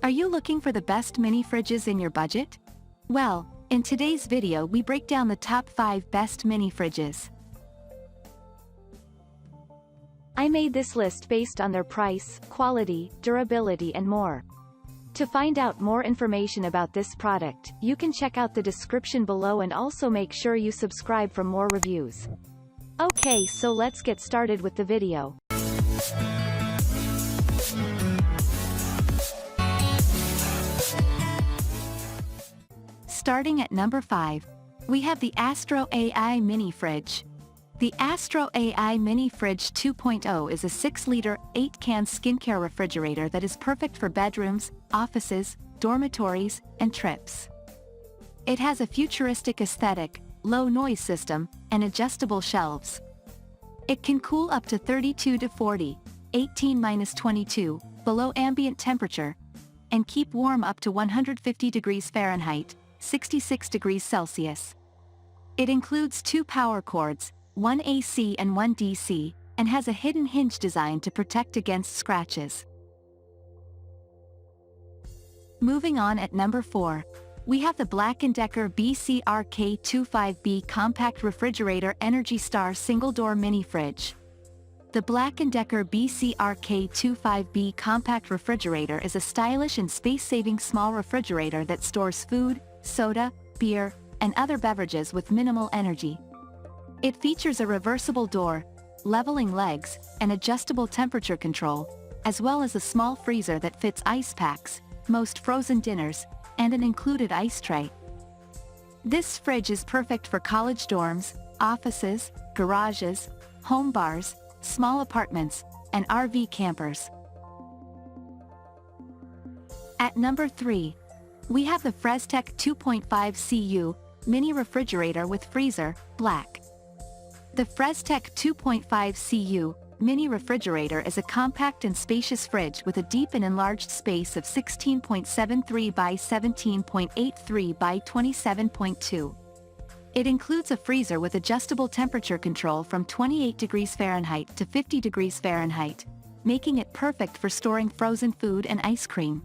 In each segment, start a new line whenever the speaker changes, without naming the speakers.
Are you looking for the best mini fridges in your budget? Well, in today's video we break down the top 5 best mini fridges. I made this list based on their price, quality, durability and more. To find out more information about this product, you can check out the description below and also make sure you subscribe for more reviews. Okay, so let's get started with the video. Starting at number 5, we have the AstroAI Mini Fridge. The AstroAI Mini Fridge 2.0 is a 6-liter, 8-can skincare refrigerator that is perfect for bedrooms, offices, dormitories, and trips. It has a futuristic aesthetic, low noise system, and adjustable shelves. It can cool up to 32 to 40, 18-22, below ambient temperature, and keep warm up to 150 degrees Fahrenheit, 66 degrees Celsius. It includes 2 power cords, one AC and one DC, and has a hidden hinge design to protect against scratches. Moving on at number 4, we have the BLACK+DECKER BCRK25B Compact Refrigerator Energy Star Single Door Mini Fridge. The BLACK+DECKER BCRK25B Compact Refrigerator is a stylish and space-saving small refrigerator that stores food, soda, beer, and other beverages with minimal energy. It features a reversible door, leveling legs, and adjustable temperature control, as well as a small freezer that fits ice packs, most frozen dinners, and an included ice tray. This fridge is perfect for college dorms, offices, garages, home bars, small apartments, and RV campers. At number 3, we have the Frestec 2.5 CU Mini Refrigerator with Freezer, Black. The Frestec 2.5 CU Mini Refrigerator is a compact and spacious fridge with a deep and enlarged space of 16.73 by 17.83 by 27.2. It includes a freezer with adjustable temperature control from 28 degrees Fahrenheit to 50 degrees Fahrenheit, making it perfect for storing frozen food and ice cream.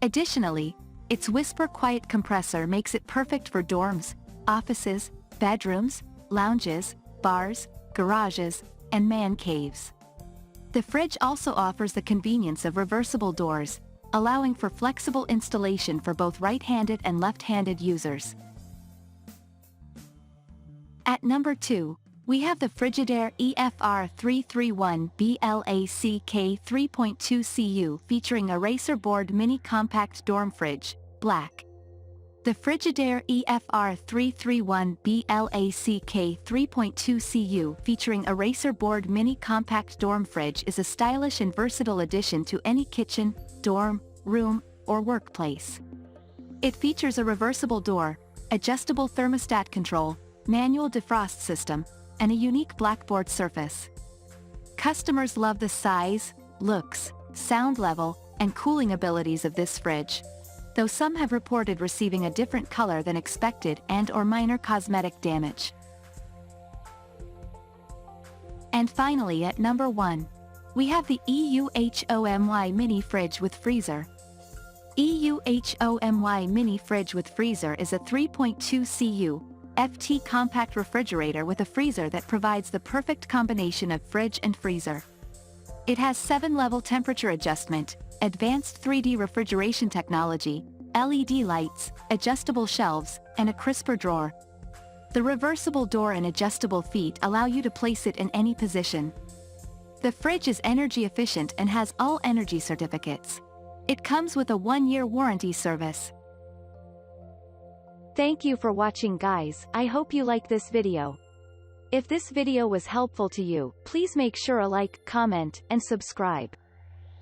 Additionally, its whisper quiet compressor makes it perfect for dorms, offices, bedrooms, lounges, bars, garages, and man caves. The fridge also offers the convenience of reversible doors, allowing for flexible installation for both right-handed and left-handed users. At number 2, we have the Frigidaire EFR331 BLACK 3.2 CU featuring a racer board mini compact dorm fridge, Black. The Frigidaire EFR331 BLACK 3.2 CU featuring a racer board mini compact dorm fridge is a stylish and versatile addition to any kitchen, dorm, room, or workplace. It features a reversible door, adjustable thermostat control, manual defrost system, and a unique blackboard surface. Customers love the size, looks, sound level, and cooling abilities of this fridge, though some have reported receiving a different color than expected and/or minor cosmetic damage. And finally at number 1, we have the EUHOMY Mini Fridge with Freezer. EUHOMY Mini Fridge with Freezer is a 3.2 CU FT compact refrigerator with a freezer that provides the perfect combination of fridge and freezer. It has 7-level temperature adjustment, advanced 3D refrigeration technology, LED lights, adjustable shelves, and a crisper drawer. The reversible door and adjustable feet allow you to place it in any position. The fridge is energy efficient and has all energy certificates. It comes with a 1-year warranty service. Thank you for watching, guys. I hope you like this video. If this video was helpful to you, please make sure a like, comment, and subscribe.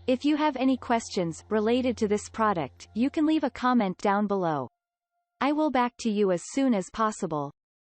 If you have any questions related to this product, you can leave a comment down below. I will back to you as soon as possible.